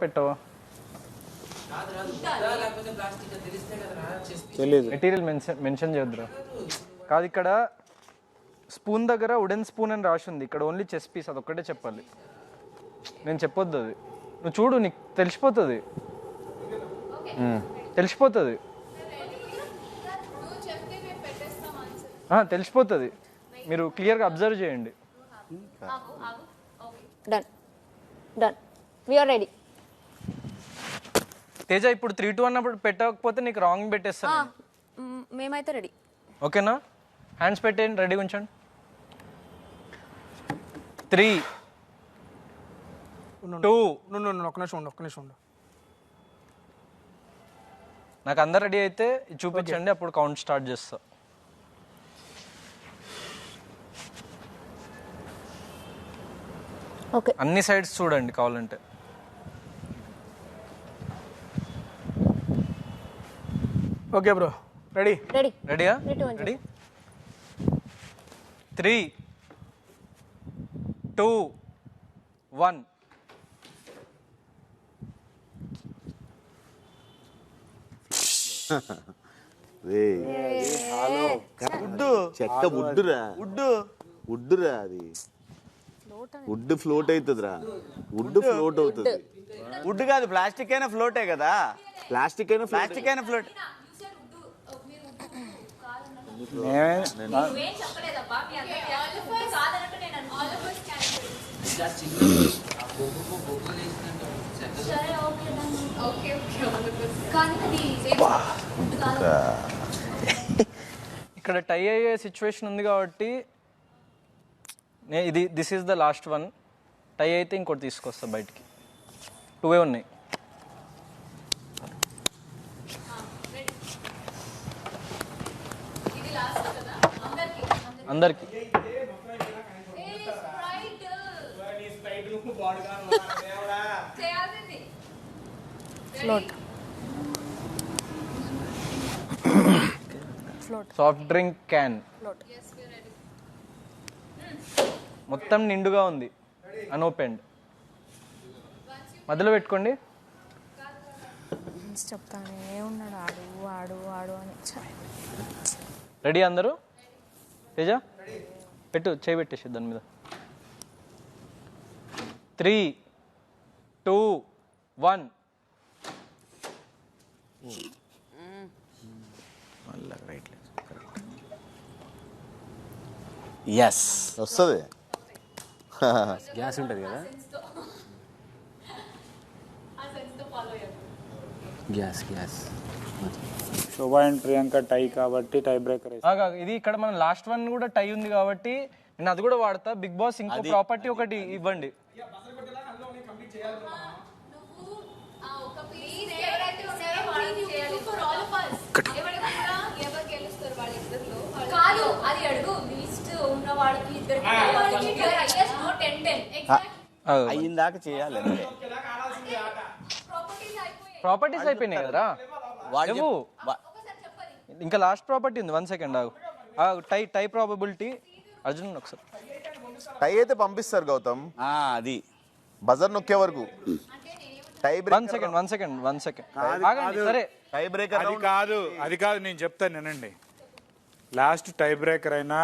పెట్టవా? Material mention చేయొద్దురా. కాదు, ఇక్కడ స్పూన్ దగ్గర వుడెన్ స్పూన్ అని రాసి ఉంది, ఇక్కడ ఓన్లీ చెస్ పీస్, అదొక్కటే చెప్పాలి. నేను చెప్పొద్దు అది. నువ్వు చూడు, నీకు తెలిసిపోతుంది. తెలిసిపోతుంది తెలిసిపోతుంది. మీరు క్లియర్గా అబ్జర్వ్ చేయండి. Done done, we are ready. Teja, ఇప్పుడు 3-2 అన్నప్పుడు పెట్టకపోతే నీకు రాంగ్ పెట్టేస్తాను. మేమైతే రెడీ. ఓకేనా? హ్యాండ్స్ పెట్టేయండి, రెడీ ఉంచండి. 3, 2. ఒక్క నిమిషం ఉండు. నాకు అందరు రెడీ అయితే చూపించండి, అప్పుడు కౌంట్ స్టార్ట్ చేస్తా. ఓకే, అన్ని సైడ్స్ చూడండి కావాలంటే. Okay bro, ready. రెడీయా? రెడీ. 3, 2, 1. చెక్క వుడ్డురా అది. వుడ్ ఫ్లోట్ అవుతుందిరా. వుడ్ ఫ్లోట్ అవుతుంది. వుడ్ కాదు, ప్లాస్టిక్ అయినా ఫ్లోటే కదా. ప్లాస్టిక్ అయినా ఫ్లోట్. ఇక్కడ టై అయ్యే సిచ్యువేషన్ ఉంది కాబట్టి this is the last one. Tie అయితే ఇంకోటి తీసుకొస్తా బయటికి. 2 ఉన్నాయి. అందరికి సాఫ్ట్ డ్రింక్ క్యాన్ మొత్తం నిండుగా ఉంది, అన్ఓపెన్డ్. మధ్యలో పెట్టుకోండి. చెప్తానే ఉన్నాడు ఆడు అని. రెడీ అందరూ? తేజ పెట్టు, చేయి పెట్టేసి దాని మీద. 3, 2, 1. ఎస్, వస్తుంది. గ్యాస్ ఉంటుంది కదా. గ్యాస్ శోభా అండ్ ప్రియాంక టై కాబట్టి టై బ్రేకర్. ఇది ఇక్కడ మన లాస్ట్ వన్ కూడా టై ఉంది కాబట్టి నేను అది కూడా వాడతా. బిగ్ బాస్ ఇంకో ప్రాపర్టీ ఒకటి ఇవ్వండి. అయ్యిందాక చేయాలి. ప్రాపర్టీస్ అయిపోయినాయి కదరా. ఇంకా లాస్ట్ ప్రాపర్టీ ఉంది. 1 సెకండ్ ఆగు. టై ప్రాబబిలిటీ. అర్జున్ ఒకసారి టై అయితే పంపిస్తారు గౌతమ్. అది బజర్ నొక్కే వరకు. టై బ్రేకర్. 1 సెకండ్ ఆగండి. సరే, టై బ్రేకర్ అది కాదు, నేను చెప్తాను వినండి. లాస్ట్ టై బ్రేకర్ అయినా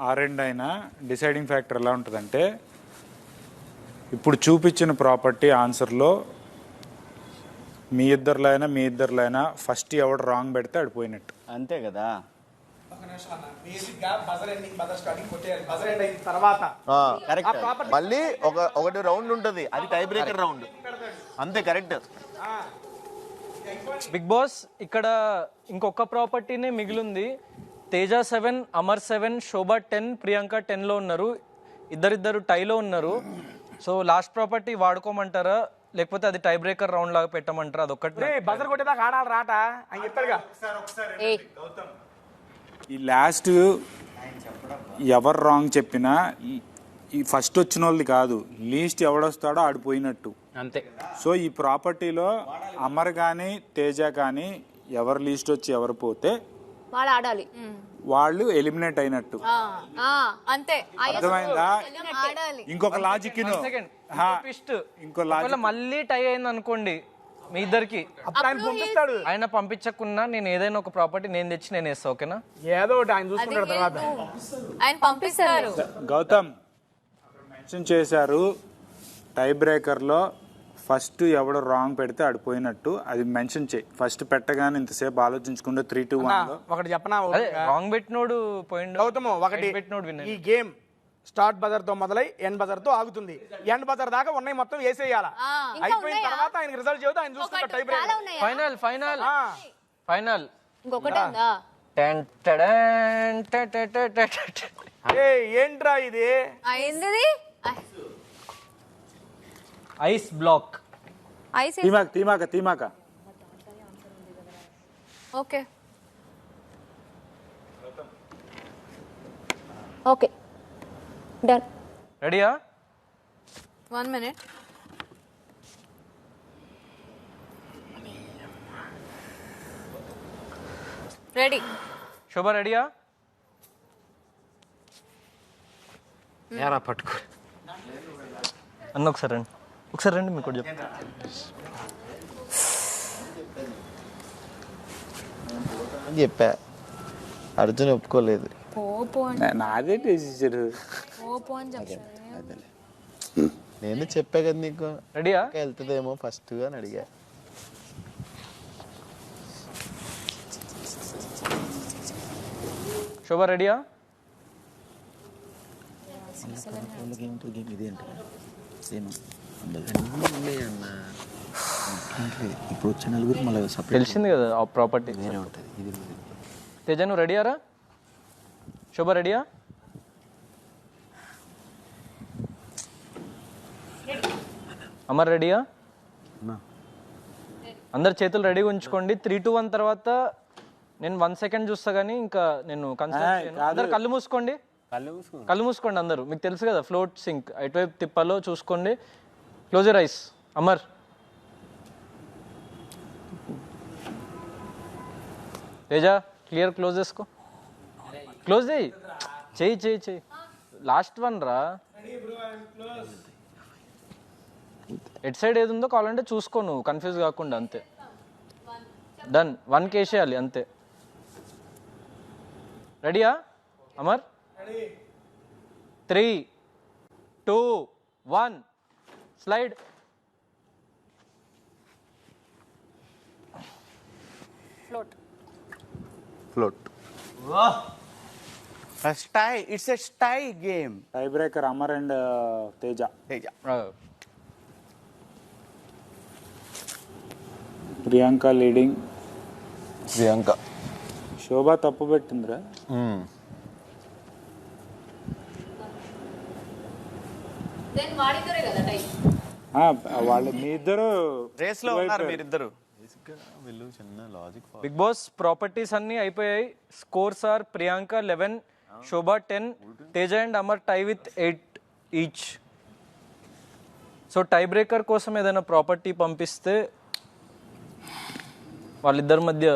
ఆరెండ్ అయినా డిసైడింగ్ ఫ్యాక్టర్ ఎలా ఉంటుందంటే, ఇప్పుడు చూపించిన ప్రాపర్టీ ఆన్సర్లో మీ ఇద్దరిలో అయినా ఫస్ట్ ఎవడు రాంగ్ పెడితే ఆడిపోయినట్టు. అంతే కదా. మళ్ళీ ఒకటి రౌండ్ ఉంటుంది, అది టై బ్రేకర్ రౌండ్. అంతే, కరెక్ట్. బిగ్ బాస్ ఇక్కడ ఇంకొక ప్రాపర్టీనే మిగిలింది. తేజ 7, అమర్ 7, శోభా 10, ప్రియాంక 10లో ఉన్నారు. ఇద్దరిద్దరు టైలో ఉన్నారు. సో లాస్ట్ ప్రాపర్టీ వాడుకోమంటారా, లేకపోతే అది టై బ్రేకర్ రౌండ్ లాగా పెట్టమంటారా? అదొక్కటి. బజర్ కొట్టేదాకా ఆడాలి రాట అని చెప్పాడుగా. ఈ లాస్ట్ ఎవరు రాంగ్ చెప్పినా ఈ ఫస్ట్ వచ్చిన వాళ్ళది కాదు, లీస్ట్ ఎవడొస్తాడో ఆడిపోయినట్టు అంతే. సో ఈ ప్రాపర్టీలో అమర్ కానీ తేజ కానీ ఎవరు లీస్ట్ వచ్చి ఎవరు పోతే వాళ్ళు ఆడాలి, వాళ్ళు ఎలిమినేట్ అయినట్టు. అంతే. అర్థమైందా? ఇంకొక లాజిక్ ట్విస్ట్ ఇంకో ఒకవేళ మళ్ళీ టై అయింది అనుకోండి మీ ఇద్దరికి, అప్పుడు ఆయన పంపిస్తాడు. ఆయన పంపించకున్నా నేను ఏదైనా ఒక ప్రాపర్టీ నేను తెచ్చి నేను వేస్తా, ఓకేనా? ఏదో ఒకటి ఆయన చూసుకుంటాడు తర్వాత. ఆయన పంపిస్తారు. గౌతమ్ మెన్షన్ చేశారు టై బ్రేకర్లో ఫస్ట్ ఎవడో రాంగ్ పెడితే ఆడిపోయినట్టు, అది మెన్షన్ చేయి. ఫస్ట్ పెట్టగానే ఇంతసేపు ఆలోచించకుండా 3, 2, 1 ఒకటి చెప్పనా? అదే రాంగ్ పెట్టినోడు పోయిండు, గౌతమ్ ఒకటి, పెట్టినోడు విన్నాడు. ఈ గేమ్ స్టార్ట్ బజర్ తో మొదలై ఎండ్ బజర్ తో ఆగుతుంది. ఎండ్ బజర్ దాకా ఉన్నాయి మొత్తం వేసేయాలా. అయిపోయిన తర్వాత ఆయన రిజల్ట్ చెబుతా, ఆయన చూసుకుంటా tie break. Final final final ఇంకొకటి ఉందా? ఏంట్రా ఇది? ఏంది? Ice block. ఐస్. తీమాక ఓకే ఓకే డన్. రెడీయా? 1 minute. రెడీ. శోభ రెడీయా? యారా పట్టుకో అన్న ఒకసారి రండి, ఒకసారి రండి, మీకు చెప్తా. చెప్పా, అర్జున్ ఒప్పుకోలేదు. నాదే డెసిషన్. నేను చెప్పా కదా నీకు, రెడీయా? వెళ్తుందేమో ఫస్ట్ అని అడిగా. శోభ రెడీయా? ఇప్పుడు వచ్చే నలుగురు మళ్ళీ సపరేట్ తెలిసింది కదా ఆ ప్రాపర్టీ. వేరే ఉంటుంది. ఇది తేజ నువ్వు రెడీయారా? శోభ రెడీయా? అమర్ రెడీయా? అందరు చేతులు రెడీగా ఉంచుకోండి. 3, 2, 1 తర్వాత నేను 1 సెకండ్ చూస్తా కానీ ఇంకా నేను కన్సిడర్ చేయను. అందరు కళ్ళు మూసుకోండి, కళ్ళు మూసుకోండి అందరూ. మీకు తెలుసు కదా ఫ్లోట్ సింక్ ఎటువైపు తిప్పాలో చూసుకోండి. Close your eyes. Amar Teja clear close చేసుకో, క్లోజ్ చేయి, చెయ్యి చెయ్యి చెయ్యి. లాస్ట్ వన్ రా, ఎట్ సైడ్ ఏది ఉందో కావాలంటే చూసుకో, నువ్వు కన్ఫ్యూజ్ కాకుండా, అంతే. డన్. 1 కేసేయాలి అంతే. రెడీయా Amar? 3, 2, 1 slide. Float. Tie. It's a tie game. Tie breaker Amar and Teja. Priyanka leading. Priyanka. Shobha తప్పు పెట్టిందిరా. వాళ్ళు మీ ఇద్దరు రేస్ లో ఉన్నారు మీరిద్దరు. బిగ్ బాస్ ప్రాపర్టీస్ అన్ని అయిపోయాయి. Scores are Priyanka 11, Shobha 10, Teja and Amar tie with 8 each. So tie breaker కోసం ఏదైనా ప్రాపర్టీ పంపిస్తే వాళ్ళిద్దరి మధ్య,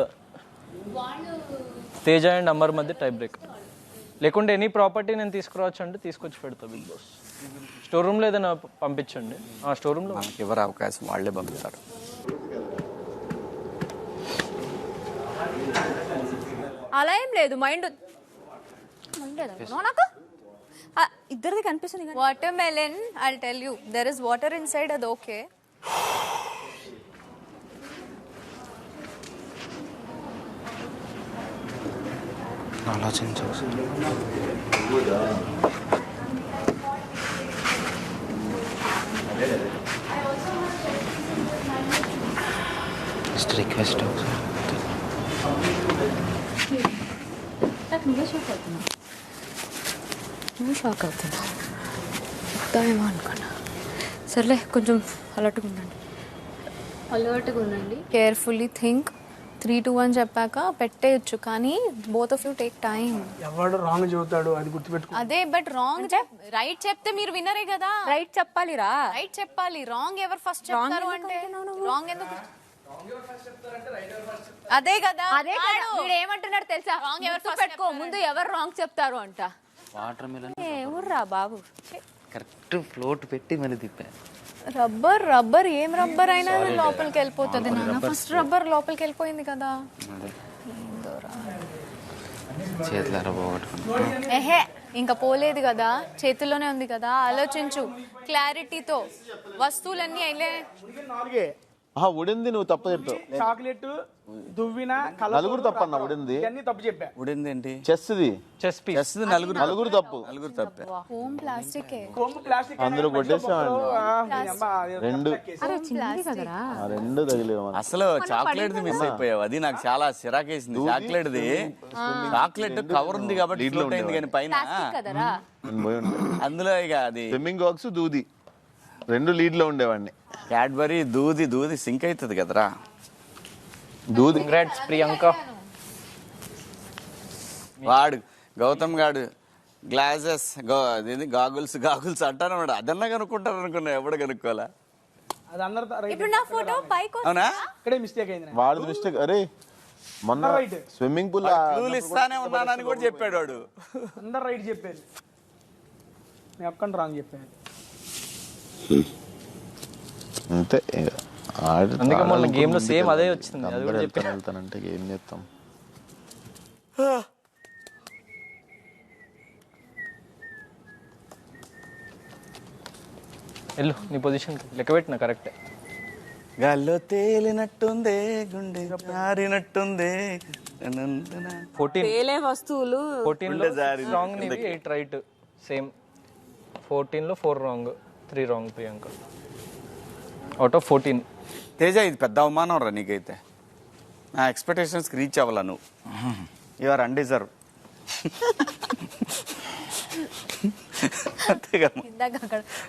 తేజ అండ్ అమర్ మధ్య టై బ్రేకర్. లేకుంటే ఎనీ ప్రాపర్టీ నేను తీసుకురావచ్చు అంటే తీసుకొచ్చి పెడతా బిగ్ బాస్. స్టోర్ రూమ్లో ఏదైనా పంపించండి. ఆ స్టోర్ రూమ్లో మనకి ఎవరు అవకాశం వాళ్ళే పంపిస్తారు. అలా ఏం లేదు, మైండ్ నాకు ఇద్దరిది కనిపిస్తుంది. Water melon, I tell you, there is water in side, అది ఓకే. ఆలోచించవచ్చు. Just request. నువ్వు షాక్ అవుతున్నా, చెప్తావేమో అనుకున్నా. సర్లే, కొంచెం అలర్ట్గా ఉండండి. Carefully think. 3, 2, 1 చెప్పాక పెట్టేయచ్చు, కానీ both of you take time. ఎవడు రాంగ్ చెబుతాడు అది గుర్తుపెట్టుకో. అదే, బట్ రాంగ్ రైట్ చెప్తే మీరు వినరే కదా. రైట్ చెప్పాలిరా, రైట్ చెప్పాలి. రాంగ్ ఎవరు ఫస్ట్ చెప్తారు అంటే రాంగ్ ఎందుకు? అదే కదా, అదే వీడు ఏమంటున్నాడు తెలుసా? రాంగ్ ఎవరు ఫస్ట్ పెట్టుకో, ముందు ఎవరు రాంగ్ చెప్తారు అంట. వాటర్ మిలన్ ఎవర్రా బాబు? కరెక్ట్ ఫ్లోట్ పెట్టి మరి తిప్పా. రబ్బర్ ఏం రబ్బర్ అయినా లోపలికి వెళ్ళిపోతుంది నాన్న. ఫస్ట్ రబ్బర్ లోపలికి వెళ్ళిపోయింది కదా. చేతులు పోగొట్టుకున్నా. ఎహే ఇంకా పోలేదు కదా, చేతుల్లోనే ఉంది కదా. ఆలోచించు క్లారిటీతో. వస్తువులన్నీ అయిలే. 4 ఉడింది నువ్వు తప్పు చెప్పావు. చాక్లెట్, దువ్విన, నలుగురు తప్పు అన్న ఉడింది. ఇవన్నీ తప్పు చెప్పా. ఉడింది ఏంటి? చెస్ది చెస్ పీస్. చేస్తుంది నలుగురు. నలుగురు తప్పు. నలుగురు తప్పే. హోమ్ ప్లాస్టిక్ కొమ్ము ప్లాస్టిక్ అందరూ కొట్టేసామండి. రెండు రెండు తగిలేవు. అసలు చాక్లెట్ ది మిస్ అయిపోయావు. అది నాకు చాలా చిరాకేసింది. చాక్లెట్ ది చాక్లెట్ కవర్ ఉంది కాబట్టి ఫ్లోట్ అయింది, కానీ పైన అందులో ఇక అది స్విమ్మింగ్ బాక్స్ దూది రెండు లీడ్ లో ఉండేవాడిని. క్యాడ్బరీ దూది సింక్ అవుతుంది కదరా. దూది. కంగ్రాట్స్ ప్రియాంక. వాడు గౌతమ్ గాడు గ్లాసెస్ గాగుల్స్ అంటానమాట. అదన్నా కనుక్కుంటారు అనుకున్నా, ఎవడు కనుక్కోవాలా. అది అందరూ ఇప్పుడు నా ఫోటో పైకి అవునా? ఇక్కడే మిస్టేక్ అయింది. వాడు మిస్టేక్. అరే మొన్న రైట్. స్విమ్మింగ్ పూల్ క్లూలు ఇస్తానే ఉన్నానని కూడా చెప్పాడు వాడు. అందరు రైట్ చెప్పారు, నేను ఒక్కని రాంగ్ చెప్పాను. అంతే. అందుకే మొన్న గేమ్ లో సేమ్ అదే వచ్చింది. అది కూడా చెప్పాను. వెళ్తానంటే ఏం చేస్తాం. వెళ్ళు నీ పొజిషన్ లెక్క పెట్టిన కరెక్టే. గాల్లో తేలినట్టుందే, గుండె జారినట్టుందే. 14 వస్తువులు 14 రాంగ్ నీవి, 8 రైట్. సేమ్ 14 లో 4 wrong, 3 wrong Priyanka. Out of 14. Teja, ఇది పెద్ద అవమానం రా నీకైతే. నా ఎక్స్పెక్టేషన్స్కి రీచ్ అవ్వాలా నువ్వు. You are undeserve.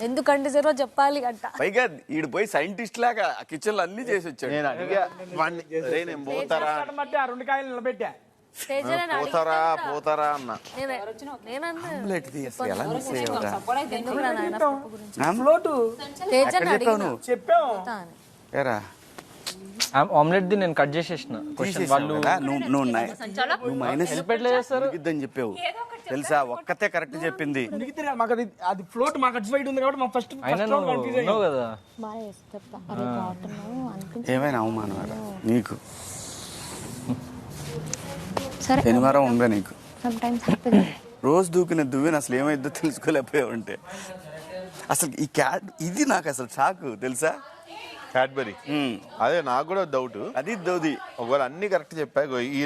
ఎందుకంటే జరో చెప్పాలి అంట. పైగా ఈడు పోయి సైంటిస్ట్ లాగా కిచెన్ లో అన్ని చేసి వచ్చాడు. నేను అడిగా వాడిని, "అరే నేను పోతారా బట్టి ఆ 2 కాయలు నిలబెట్టా. పోతారా అన్న. ఆమ్లెట్ తీసి ఎలా మిస్ అయ్యావురా? ఫ్లోటు ఎక్కడ చెప్పావు నువ్వు? చెప్పాము. ఏరా ఆమ్లెట్ ది నేను కట్ చేసేసిన. వాళ్ళు నువ్వు మైనస్ ఇద్దని చెప్పావు తెలుసా? ఒక్కతే కరెక్ట్ చెప్పింది. మాకు అది ఫ్లోట్ మాకు అటు సైడ్ ఉంది కాబట్టి మాకు ఫస్ట్ అయినా నువ్వు కదా. ఏమైనా అవమానం నీకు? శనివారం ఉందా నీకు? రోజు దూకిన దువ్విన అసలు ఏమైందో తెలుసుకోలేకపోయావు. అంటే అసలు ఈ ఇది నాకు అసలు షాక్ తెలుసా? క్యాడ్బరీ. అదే నాకు కూడా డౌట్. అది దౌది. ఒకవేళ అన్ని కరెక్ట్ చెప్పా. ఈ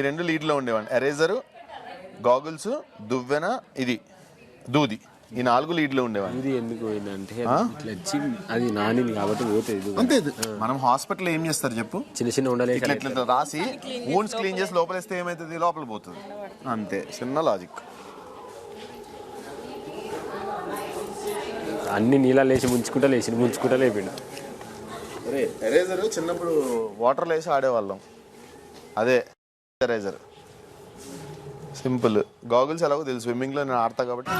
రెండు లీడ్ లో ఉండేవాడిని. ఎరేజర్, గాగుల్స్, దువ్వెన, ఇది దూది, ఈ 4 లీడ్ లో ఉండేవాడిని. ఇది ఎందుకు పోయిందంటే ఇట్లా వచ్చి అది నానింది కాబట్టి పోతుంది. అంతే. మనం హాస్పిటల్ ఏం చేస్తారు చెప్పు? చిన్న ఉండలే ఇట్లా రాసి వూండ్స్ క్లీన్ చేసి లోపలేస్తే ఏమైతుంది? లోపల పోతుంది. అంతే, చిన్న లాజిక్. అన్ని నీళ్ళ లేచి ముంచుకుంటా లేపిండు. అరే ఎరేజర్ చిన్నప్పుడు వాటర్లో వేసి ఆడేవాళ్ళం. అదే ఎరేజర్. సింపుల్. గాగుల్స్ ఎలాగో తెలుసు, స్విమ్మింగ్ లో నేను ఆడతా కాబట్టి.